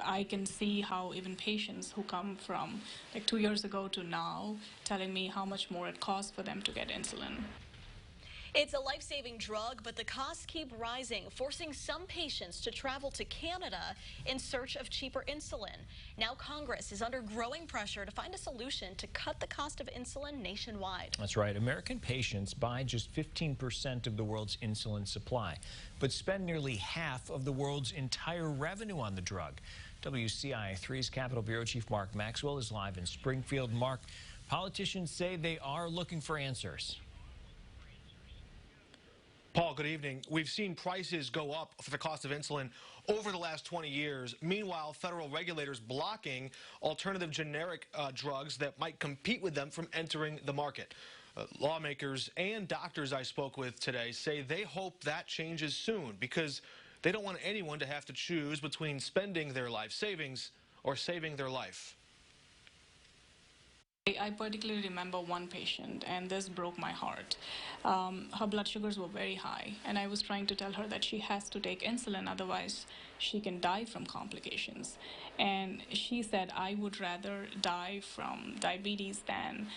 I can see how even patients who come from like 2 years ago to now telling me how much more it costs for them to get insulin. It's a life-saving drug, but the costs keep rising, forcing some patients to travel to Canada in search of cheaper insulin. Now Congress is under growing pressure to find a solution to cut the cost of insulin nationwide. That's right. American patients buy just 15% of the world's insulin supply, but spend nearly half of the world's entire revenue on the drug. WCIA3's Capitol Bureau Chief Mark Maxwell is live in Springfield. Mark, politicians say they are looking for answers. Paul, good evening. We've seen prices go up for the cost of insulin over the last 20 years. Meanwhile, federal regulators blocking alternative generic drugs that might compete with them from entering the market. Lawmakers and doctors I spoke with today say they hope that changes soon because they don't want anyone to have to choose between spending their life savings or saving their life. I particularly remember one patient, and this broke my heart. Her blood sugars were very high, and I was trying to tell her that she has to take insulin, otherwise she can die from complications. And she said, I would rather die from diabetes than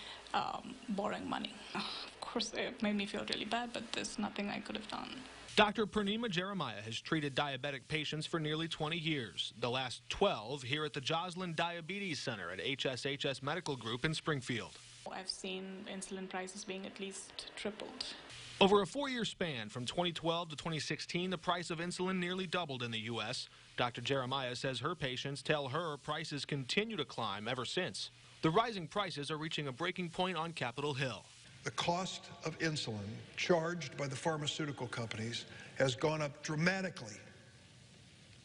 borrowing money. Of course, it made me feel really bad, but there's nothing I could have done. Dr. Purnima Jeremiah has treated diabetic patients for nearly 20 years, the last 12 here at the Joslin Diabetes Center at HSHS Medical Group in Springfield. I've seen insulin prices being at least tripled. Over a 4-year span from 2012 to 2016, the price of insulin nearly doubled in the U.S. Dr. Jeremiah says her patients tell her prices continue to climb ever since. The rising prices are reaching a breaking point on Capitol Hill. The cost of insulin charged by the pharmaceutical companies has gone up dramatically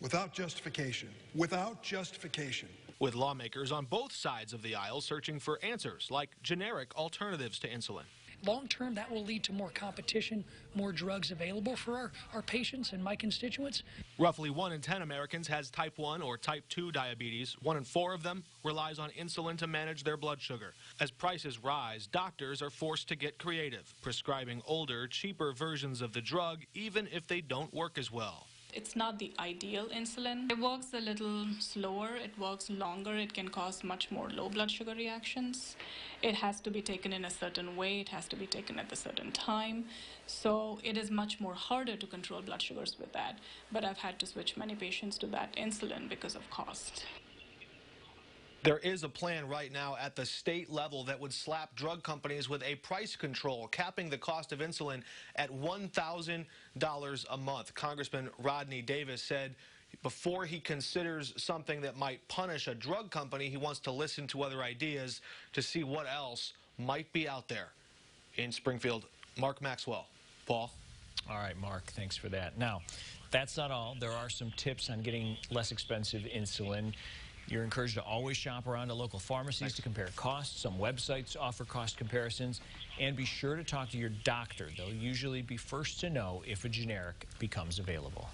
without justification. Without justification. With lawmakers on both sides of the aisle searching for answers like generic alternatives to insulin. Long term, that will lead to more competition, more drugs available for our patients and my constituents. Roughly 1 in 10 Americans has type 1 or type 2 diabetes. 1 in 4 of them relies on insulin to manage their blood sugar. As prices rise, doctors are forced to get creative, prescribing older, cheaper versions of the drug, even if they don't work as well. It's not the ideal insulin. It works a little slower, it works longer, it can cause much more low blood sugar reactions. It has to be taken in a certain way, it has to be taken at a certain time. So it is much more harder to control blood sugars with that. But I've had to switch many patients to that insulin because of cost. There is a plan right now at the state level that would slap drug companies with a price control, capping the cost of insulin at $1,000 a month. Congressman Rodney Davis said before he considers something that might punish a drug company, he wants to listen to other ideas to see what else might be out there. In Springfield, Mark Maxwell. Paul? All right, Mark, thanks for that. Now, that's not all. There are some tips on getting less expensive insulin. You're encouraged to always shop around to local pharmacies to compare costs. Some websites offer cost comparisons. And be sure to talk to your doctor. They'll usually be first to know if a generic becomes available.